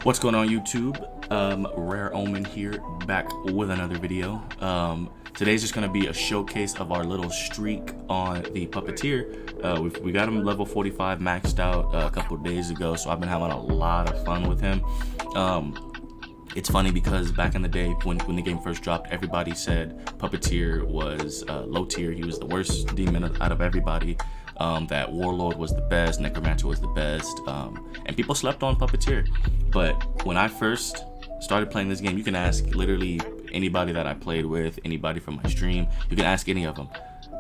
What's going on YouTube? Rare Omen here, back with another video. Today's just going to be a showcase of our little streak on the Puppeteer. We got him level 45 maxed out a couple days ago, so I've been having a lot of fun with him. It's funny because back in the day when the game first dropped, everybody said Puppeteer was low tier. He was the worst demon out of everybody. That Warlord was the best, Necromancer was the best, and people slept on Puppeteer. But when I first started playing this game, you can ask literally anybody that I played with, anybody from my stream, you can ask any of them.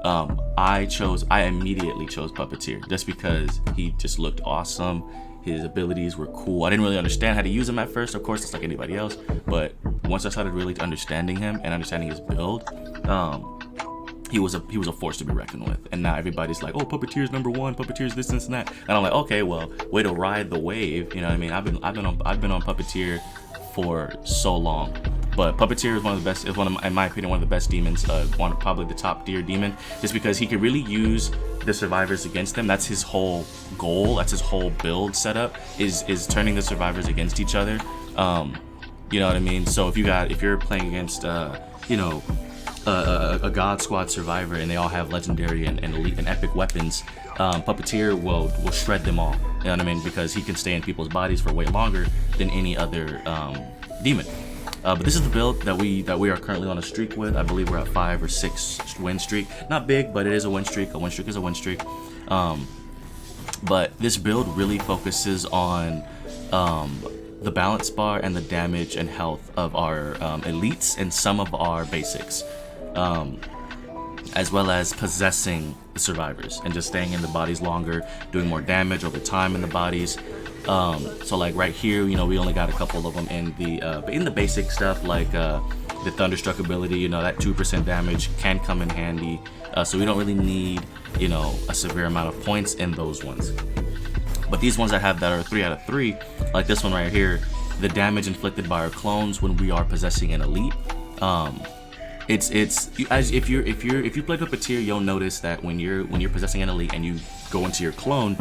I immediately chose Puppeteer just because he just looked awesome. His abilities were cool. I didn't really understand how to use him at first, of course, it's like anybody else, but once I started really understanding him and understanding his build, he was a force to be reckoned with. And now everybody's like, oh, Puppeteer's #1, Puppeteer's this and that. And I'm like, okay, well, way to ride the wave. You know what I mean? I've been on Puppeteer for so long. But Puppeteer is one of the best, in my opinion, one of the best demons, probably the top tier demon, just because he can really use the survivors against them. That's his whole goal, that's his whole build setup, is turning the survivors against each other. You know what I mean? So if you're playing against a God Squad survivor and they all have legendary and elite and epic weapons, Puppeteer will shred them all. You know what I mean? Because he can stay in people's bodies for way longer than any other demon. But this is the build that we are currently on a streak with. I believe we're at 5 or 6 win streak. Not big, but it is a win streak. A win streak is a win streak. But this build really focuses on the balance bar and the damage and health of our elites and some of our basics, as well as possessing the survivors and just staying in the bodies longer, doing more damage over time in the bodies. So like right here, we only got a couple of them in the basic stuff, like the Thunderstruck ability. That 2% damage can come in handy, so we don't really need a severe amount of points in those ones. But these ones that are 3 out of 3, like this one right here, the damage inflicted by our clones when we are possessing an elite, if you play Puppeteer, you'll notice that when you're possessing an elite and you go into your clone,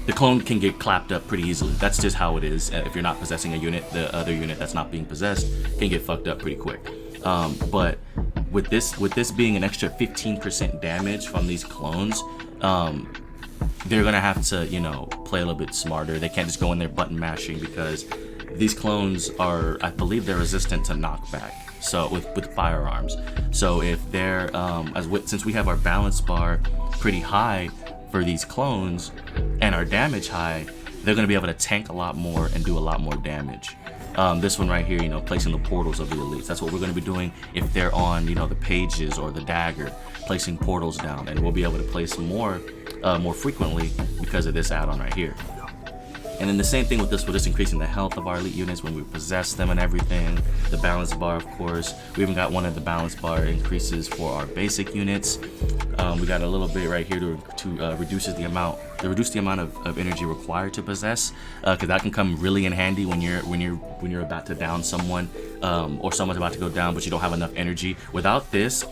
the clone can get clapped up pretty easily. That's just how it is. If you're not possessing a unit, the other unit that's not being possessed can get fucked up pretty quick. But with this being an extra 15% damage from these clones, they're gonna have to play a little bit smarter. They can't just go in there button mashing, because these clones are, I believe, they're resistant to knockback, so with firearms. So if they're since we have our balance bar pretty high for these clones and our damage high, they're going to be able to tank a lot more and do a lot more damage. This one right here, placing the portals of the elites, that's what we're going to be doing if they're on the pages or the dagger, placing portals down, and we'll be able to place more frequently because of this add-on right here. And then the same thing with this, we're just increasing the health of our elite units when we possess them and everything. The balance bar, of course. We even got one of the balance bar increases for our basic units. We got a little bit right here to reduce the amount of energy required to possess, because that can come really in handy when you're about to down someone, or someone's about to go down, but you don't have enough energy. Without this,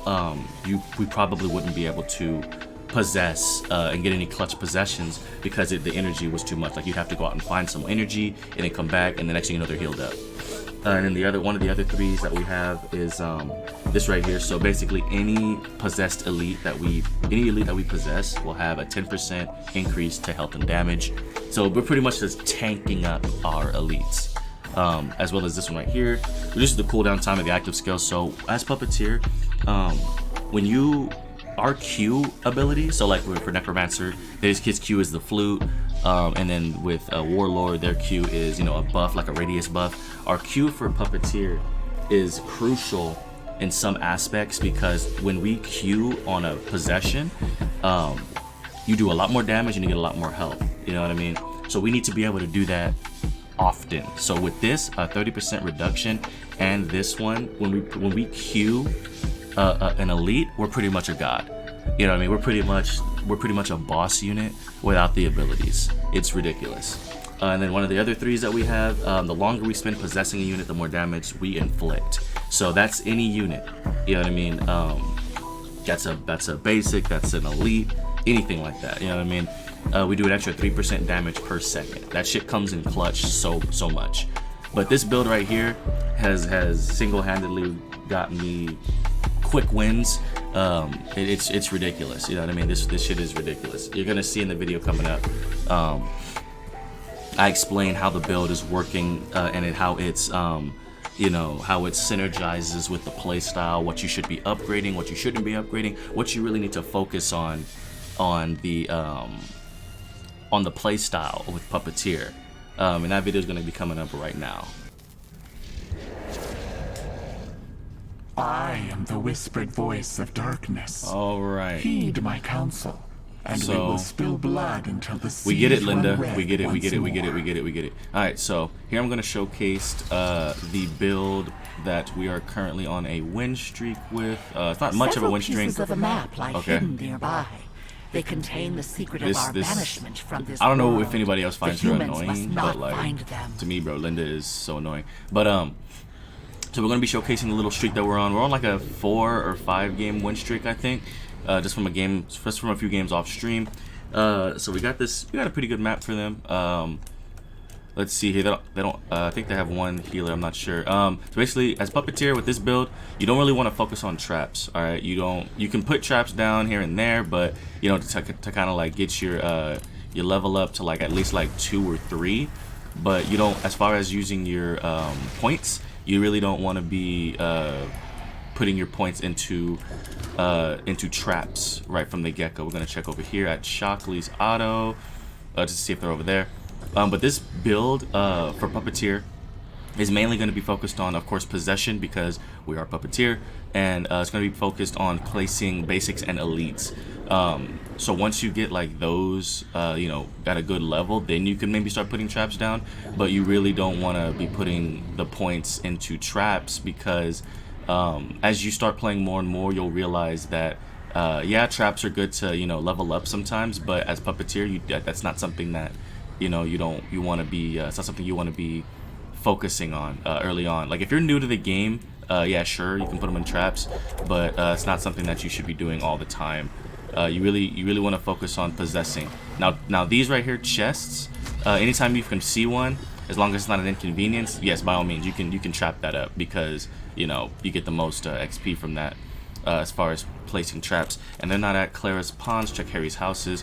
we probably wouldn't be able to possess and get any clutch possessions, because the energy was too much. Like, you'd have to go out and find some energy and then come back, and the next thing you know, they're healed up. And then one of the other 3s that we have is this right here. So basically any elite that we possess will have a 10% increase to health and damage. So we're pretty much just tanking up our elites. As well as this one right here, reduces the cooldown time of the active skill. So as Puppeteer, our Q ability, so like for Necromancer, his Q is the flute, and then with Warlord, their Q is a buff, like a radius buff. Our Q for Puppeteer is crucial in some aspects, because when we Q on a possession, you do a lot more damage and you get a lot more health. You know what I mean? So we need to be able to do that often. So with this 30% reduction and this one, when we Q an elite, we're pretty much a god. You know what I mean? We're pretty much a boss unit without the abilities. It's ridiculous. And then one of the other 3s that we have, the longer we spend possessing a unit, the more damage we inflict. So that's any unit. You know what I mean? That's a basic, that's an elite, anything like that. You know what I mean? we do an extra 3% damage per second. That shit comes in clutch so much. But this build right here has single-handedly got me quick wins. It's ridiculous. You know what I mean? This shit is ridiculous. You're gonna see in the video coming up. I explain how the build is working and how it's you know, how it synergizes with the playstyle, what you should be upgrading, what you shouldn't be upgrading, what you really need to focus on the playstyle with Puppeteer. And that video is going to be coming up right now. I am the whispered voice of darkness. All right. Heed my counsel, and we will spill blood until the seas we get it, Linda. run red We get it. once more. We get it. All right. So here I'm going to showcase the build that we are currently on a win streak with. It's not much of a win streak. Pieces of the map lie hidden nearby. They contain the secret of our banishment from this I don't know world. if anybody else finds her annoying, but like find them. to me, bro, Linda is so annoying. But so we're gonna be showcasing the little streak that we're on. We're on like a 4 or 5 game win streak, I think, just from a few games off stream. So we got a pretty good map for them. Let's see here. They don't. I think they have one healer. I'm not sure. So basically, as Puppeteer with this build, you don't really want to focus on traps. All right. You can put traps down here and there, but you know, to kind of like get your level up to like at least like 2 or 3. But you don't. As far as using your points, you really don't want to be putting your points into traps right from the get-go. We're gonna check over here at Shockley's Auto just to see if they're over there. But this build for Puppeteer is mainly going to be focused on, of course, possession, because we are Puppeteer, and it's going to be focused on placing basics and elites. So once you get like those, you know, at a good level, then you can maybe start putting traps down. But you really don't want to be putting the points into traps, because as you start playing more and more, you'll realize that yeah, traps are good to, you know, level up sometimes, but as Puppeteer, that's not something that, you know, you want to be. It's not something you want to be focusing on early on. Like if you're new to the game, yeah, sure, you can put them in traps, but it's not something that you should be doing all the time. You really want to focus on possessing. Now these right here, chests. Anytime you can see one, as long as it's not an inconvenience, yes, by all means, you can trap that up, because you know you get the most XP from that as far as placing traps. And they're not at Clara's Ponds. Check Harry's houses.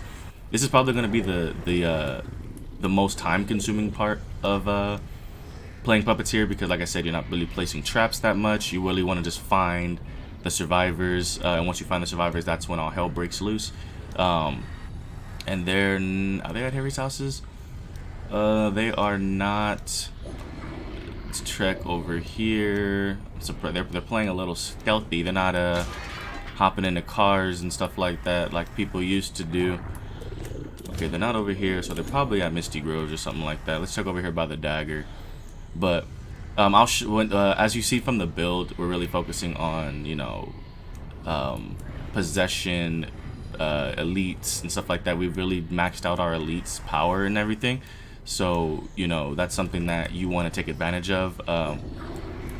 This is probably going to be the most time-consuming part of playing Puppeteer, because like I said, you're not really placing traps that much. You really want to just find the survivors, and once you find the survivors, that's when all hell breaks loose. And are they at Harry's houses? They are not. Let's check over here. They're playing a little stealthy. They're not hopping into cars and stuff like that like people used to do. Okay, they're not over here, so they're probably at Misty Groves or something like that. Let's check over here by the dagger. But as you see from the build, we're really focusing on, you know, possession, elites and stuff like that. We've really maxed out our elites' power and everything. So, you know, that's something that you want to take advantage of.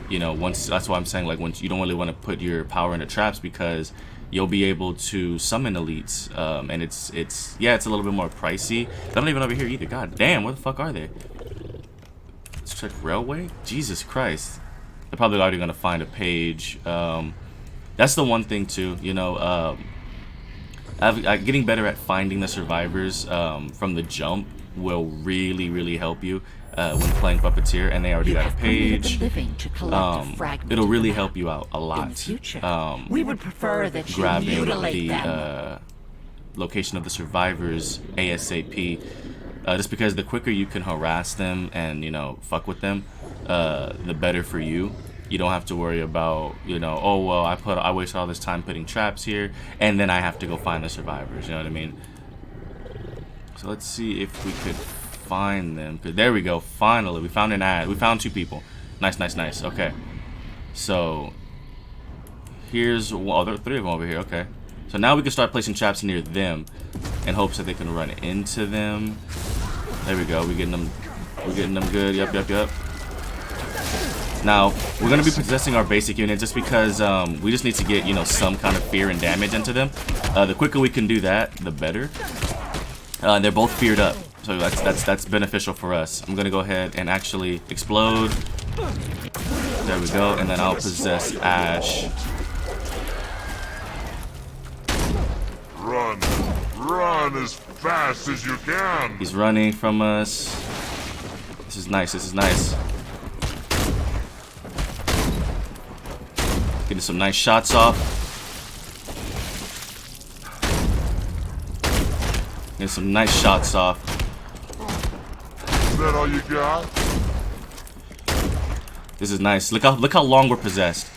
You know, that's why I'm saying, like, once you don't really want to put your power into traps, because you'll be able to summon elites, and it's a little bit more pricey. They're not even over here either. God damn, where the fuck are they? Let's check railway. Jesus Christ, they're probably already gonna find a page. That's the one thing too, you know. Getting better at finding the survivors from the jump will really help you when playing Puppeteer. And they already got a page. It'll really help you out a lot. In the future, we would prefer that you grabbing mutilate the them. location of the survivors ASAP, just because the quicker you can harass them and, you know, fuck with them, the better for you. You don't have to worry about, you know, oh well, I wasted all this time putting traps here, and then I have to go find the survivors. You know what I mean? So let's see if we could find them. There we go. Finally, we found an ad. We found 2 people. Nice. Okay. So here's, well, there are 3 of them over here. Okay. So now we can start placing traps near them in hopes that they can run into them. There we go. We're getting them good. Yep. Now we're gonna be possessing our basic unit just because we just need to get, you know, some kind of fear and damage into them. The quicker we can do that, the better. They're both feared up, so that's beneficial for us. I'm gonna go ahead and actually explode. There we go, and then I'll possess Ash. Run! Run as fast as you can! He's running from us. This is nice, this is nice. Getting some nice shots off. Getting some nice shots off. Is that all you got? This is nice. Look how long we're possessed.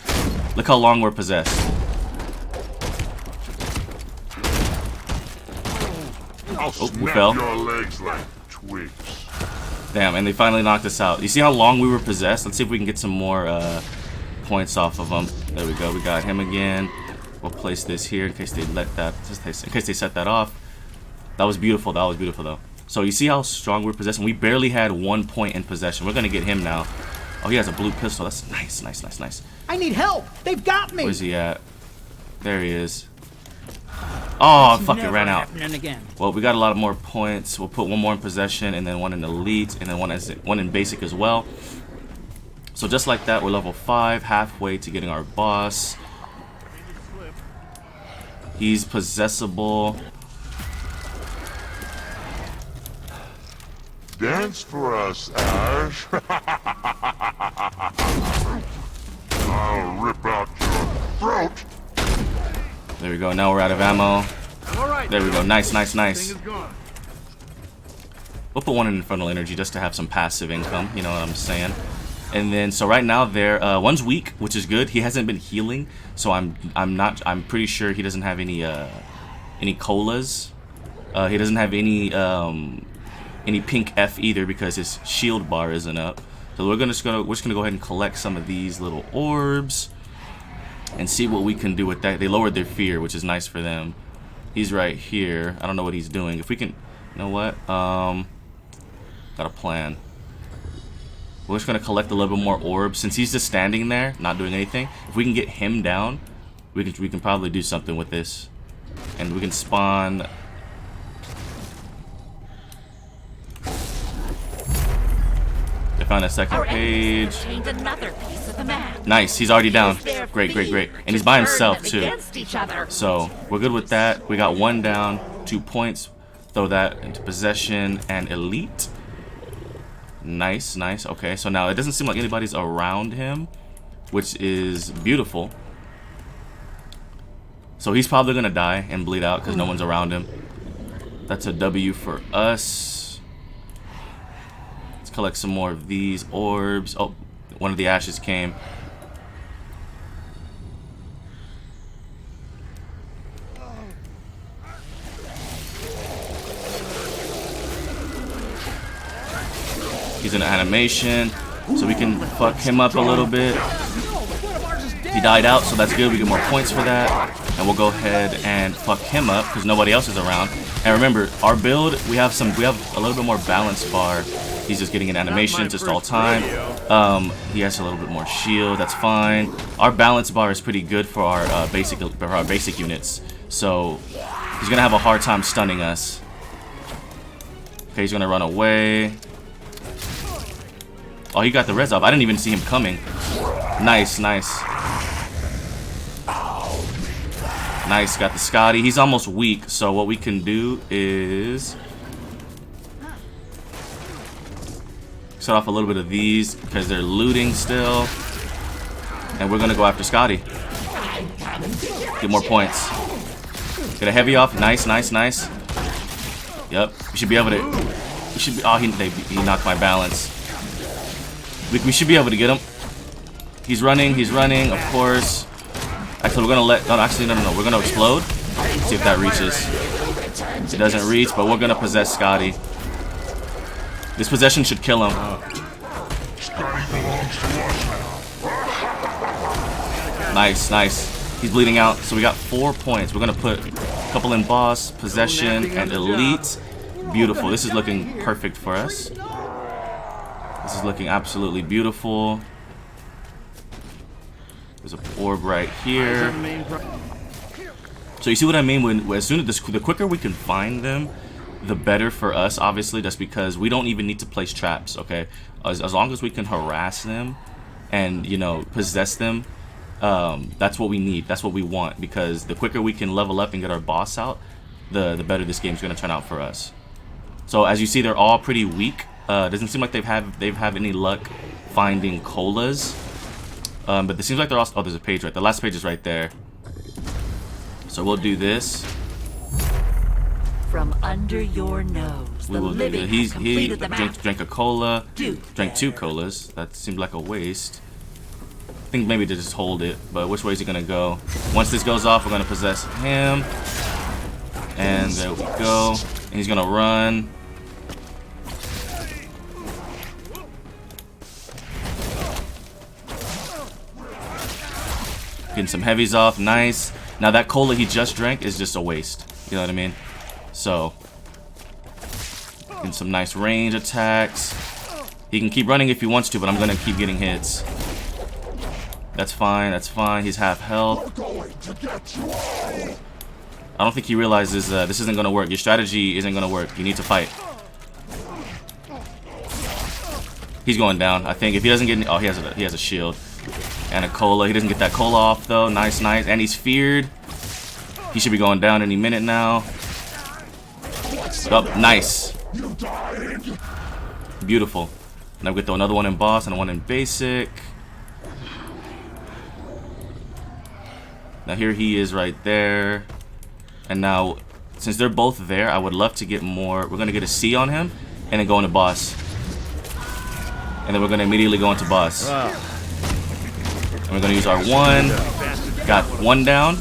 Look how long we're possessed. I'll we snap fell. your legs like twigs. Damn, and they finally knocked us out. You see how long we were possessed? Let's see if we can get some more points off of them. There we go. We got him again. We'll place this here in case they let that. In case they set that off. That was beautiful. That was beautiful though. So you see how strong we're possessing? We barely had 1 point in possession. We're gonna get him now. Oh, he has a blue pistol. That's nice, nice, nice, nice. I need help. They've got me. Where's he at? There he is. Oh, fuck it, Never ran out. happening again. Well, we got a lot more points. We'll put one more in possession, and then one in elite, and then one in basic as well. So just like that, we're level 5, halfway to getting our boss. He's possessable. Dance for us, Ash. I'll rip out your throat. There we go. Now we're out of ammo. All right. There we go. Nice, nice, nice. Thing is gone. We'll put one in Infernal Energy just to have some passive income. You know what I'm saying? And then so right now one's weak, which is good. He hasn't been healing, so I'm pretty sure he doesn't have any colas. He doesn't have any pink F either because his shield bar isn't up. So we're just gonna go ahead and collect some of these little orbs and see what we can do with that. They lowered their fear, which is nice for them. He's right here. I don't know what he's doing. If we can, you know what? Got a plan. We're just gonna collect a little bit more orbs since he's just standing there, not doing anything. If we can get him down, we can probably do something with this, and we can spawn. I found a second page. Another piece of the map. Nice, he's already down. Great, great, great. And he's by himself too. Against each other. So we're good with that. We got one down, 2 points. Throw that into possession and elite. Nice, nice. Okay, so now it doesn't seem like anybody's around him, which is beautiful. So he's probably gonna die and bleed out because no one's around him. That's a W for us. Let's collect some more of these orbs. Oh, one of the ashes came. He's in animation, so we can fuck him up a little bit. He died out, so that's good. We get more points for that. And we'll go ahead and fuck him up because nobody else is around. And remember, our build, we have a little bit more balance bar. He's just getting an animation just all time. He has a little bit more shield. That's fine. Our balance bar is pretty good for our basic units. So he's gonna have a hard time stunning us. Okay, he's gonna run away. Oh, he got the res off. I didn't even see him coming. Nice, nice. Nice, got the Scotty. He's almost weak, so what we can do is set off a little bit of these because they're looting still. And we're gonna go after Scotty. Get more points. Get a heavy off. Nice, nice, nice. Yep. We should be able to. We should be. Oh, he knocked my balance. We should be able to get him. He's running, of course. Actually, we're gonna let. No, actually, no. We're gonna explode. See if that reaches. It doesn't reach, but we're gonna possess Scotty. This possession should kill him. Nice, nice. He's bleeding out, so we got 4 points. We're gonna put a couple in boss, possession, and elite. Beautiful. This is looking perfect for us. This is looking absolutely beautiful. There's an orb right here. So you see what I mean? As soon as the quicker we can find them, the better for us, obviously, just because we don't even need to place traps, okay? As long as we can harass them and, you know, possess them, that's what we need. That's what we want, because the quicker we can level up and get our boss out, the better this game's going to turn out for us. So as you see, they're all pretty weak. Doesn't seem like they've had any luck finding colas. But it seems like they're also... Oh, there's a page right... The last page is right there. So we'll do this. From under your nose, We the will do living this. has completed the map. Drank a cola. Do Drank 2 better. colas. That seemed like a waste. I think maybe to just hold it. But which way is he going to go? Once this goes off, we're going to possess him. And there we go. And he's going to run. Getting some heavies off. Nice. Now that cola he just drank is just a waste. You know what I mean? So, getting some nice range attacks. He can keep running if he wants to, but I'm going to keep getting hits. That's fine. That's fine. He's half health. I don't think he realizes this isn't going to work. Your strategy isn't going to work. You need to fight. He's going down. I think if he doesn't get... Oh, he has a shield. And a cola. He doesn't get that cola off, though. Nice, nice. And he's feared. He should be going down any minute now. Oh, nice. Beautiful. Now we get another one in boss and one in basic. Now here he is right there. And now, since they're both there, I would love to get more. We're going to get a C on him and then go into boss. And then we're going to immediately go into boss. And we're going to use our 1. Got 1 down.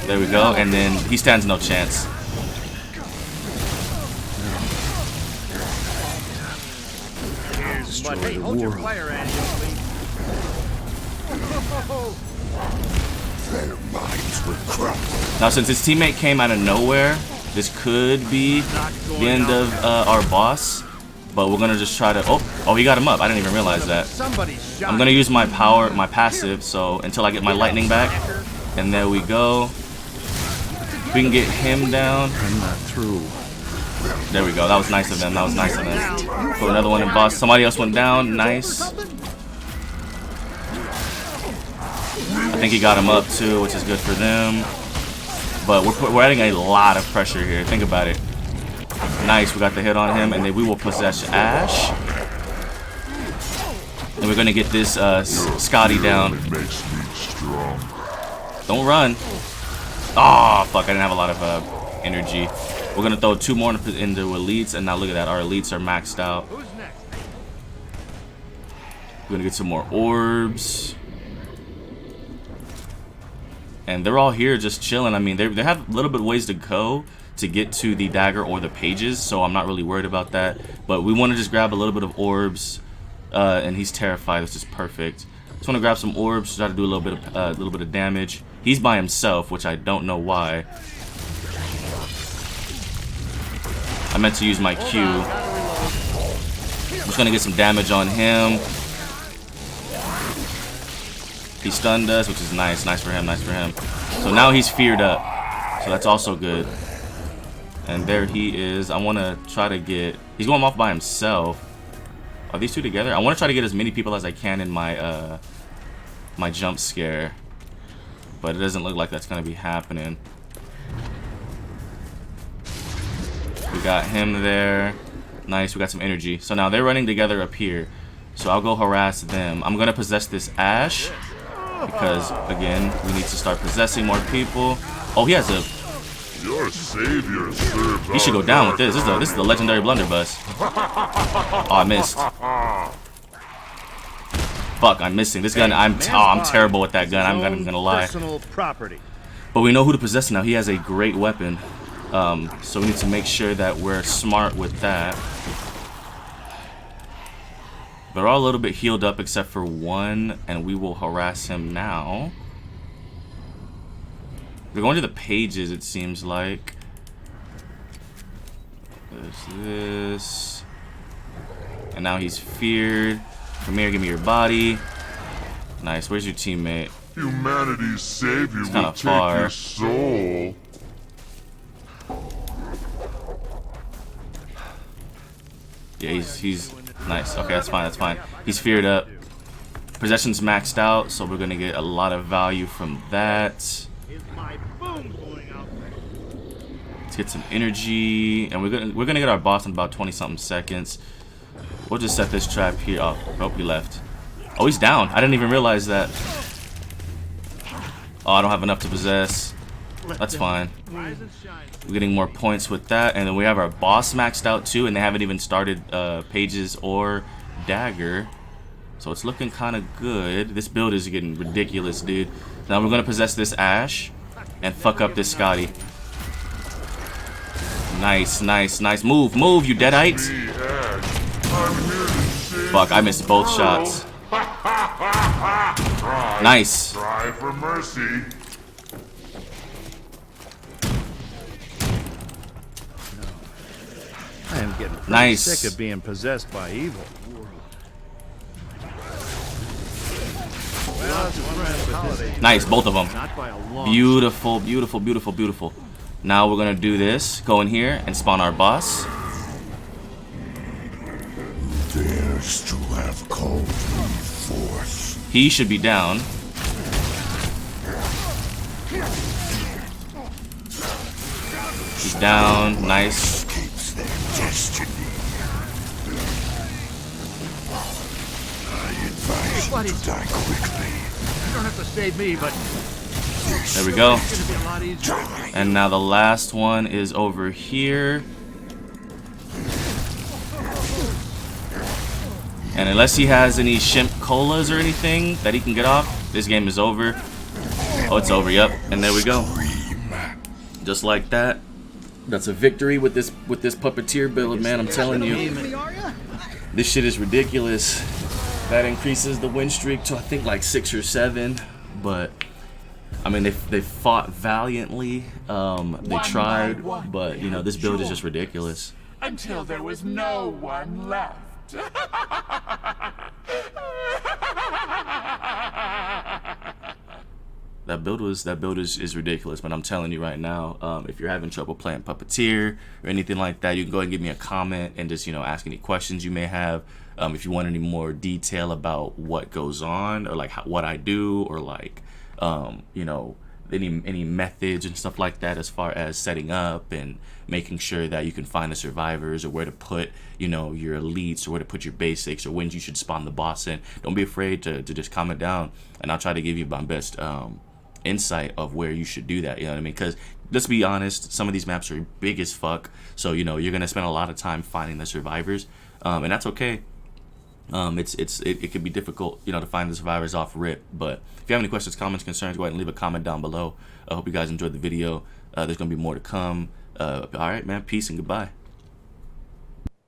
There we go. And then he stands no chance. But hey, hold your fire, Andy, please. Their minds will crumble. Now, since his teammate came out of nowhere, this could be the end of our boss. But we're gonna just try to. Oh, he got him up. I didn't even realize that. I'm gonna use my power, my passive, so until I get my lightning back. And there we go. We can get him down. I'm not through. There we go. That was nice of them. That was nice of them. Put another one in boss. Somebody else went down. Nice. I think he got him up too, which is good for them. But we're adding a lot of pressure here. Think about it. Nice. We got the hit on him, and then we will possess Ash. And we're gonna get this Scotty down. Don't run. Oh fuck! I didn't have a lot of energy. We're gonna throw 2 more into elites, and now look at that. Our elites are maxed out. We're gonna get some more orbs. And they're all here just chilling. I mean, they have a little bit of ways to go to get to the dagger or the pages, so I'm not really worried about that. But we want to just grab a little bit of orbs, and he's terrified. This is perfect. Just want to grab some orbs, try to do a little bit of damage. He's by himself, which I don't know why. I meant to use my Q. I'm just gonna get some damage on him. He stunned us, which is nice. Nice for him, nice for him. So now he's feared up. So that's also good. And there he is. I want to try to get... He's going off by himself. Are these two together? I want to try to get as many people as I can in my my jump scare. But it doesn't look like that's going to be happening. We got him there. Nice, we got some energy. So now they're running together up here. So I'll go harass them. I'm going to possess this Ash. Because, again, we need to start possessing more people. Oh, he has a... Your savior serves. He should go down with this. This is the legendary blunderbuss. Oh, I missed. Fuck, I'm missing. This gun, I'm terrible with that gun. I'm not even gonna lie. But we know who to possess now. He has a great weapon. So we need to make sure that we're smart with that. They're all a little bit healed up except for one, and we will harass him now. We're going to the pages, it seems like. There's this. And now he's feared. Come here, give me your body. Nice. Where's your teammate? Humanity's savior will kinda take far. your soul. he's nice. Okay, that's fine. That's fine. He's feared up. Possession's maxed out, so we're gonna get a lot of value from that. Is my boom going out? Let's get some energy, and we're gonna get our boss in about 20-something seconds. We'll just set this trap here. Oh, nope, he left. Oh, he's down. I didn't even realize that. Oh, I don't have enough to possess. That's fine. Rise and shine. We're getting more points with that, and then we have our boss maxed out too, and they haven't even started Pages or Dagger, so it's looking kind of good. This build is getting ridiculous, dude. Now we're gonna possess this Ash and fuck up this Scotty. Nice, nice, nice. Move, move, you deadite. Fuck, I missed both shots. Nice. Cry for mercy. I am getting pretty Nice. sick of being possessed by evil. Well, it's one last holiday. Nice, both of them. Not by a long Beautiful, beautiful, beautiful, beautiful. Now we're gonna do this. Go in here and spawn our boss. Dares to have called me forth. He should be down. He's down. Nice. Escapes their destiny. I advise you to die quickly. You don't have to save me, but There we go. it's gonna be a lot easier. And now the last one is over here. And unless he has any shimp colas or anything that he can get off, this game is over. Oh, it's over, yep. And there we go. Just like that. That's a victory with this puppeteer build, man. I'm telling you. This shit is ridiculous. That increases the win streak to I think like 6 or 7. But I mean they fought valiantly. They tried, but you know, this build is just ridiculous. Until there was no one left. That build is ridiculous, but I'm telling you right now, if you're having trouble playing Puppeteer or anything like that, you can go ahead and give me a comment and just, you know, ask any questions you may have. If you want any more detail about what goes on, or like what I do, or like you know, any methods and stuff like that as far as setting up and making sure that you can find the survivors, or where to put, you know, your elites, or where to put your basics, or when you should spawn the boss in, don't be afraid to just comment down, and I'll try to give you my best insight of where you should do that. You know what I mean? Because let's be honest, some of these maps are big as fuck, so you know you're gonna spend a lot of time finding the survivors, and that's okay. It could be difficult, you know, to find the survivors off rip, but if you have any questions, comments, concerns, go ahead and leave a comment down below. I hope you guys enjoyed the video. There's gonna be more to come. All right, man, peace and goodbye.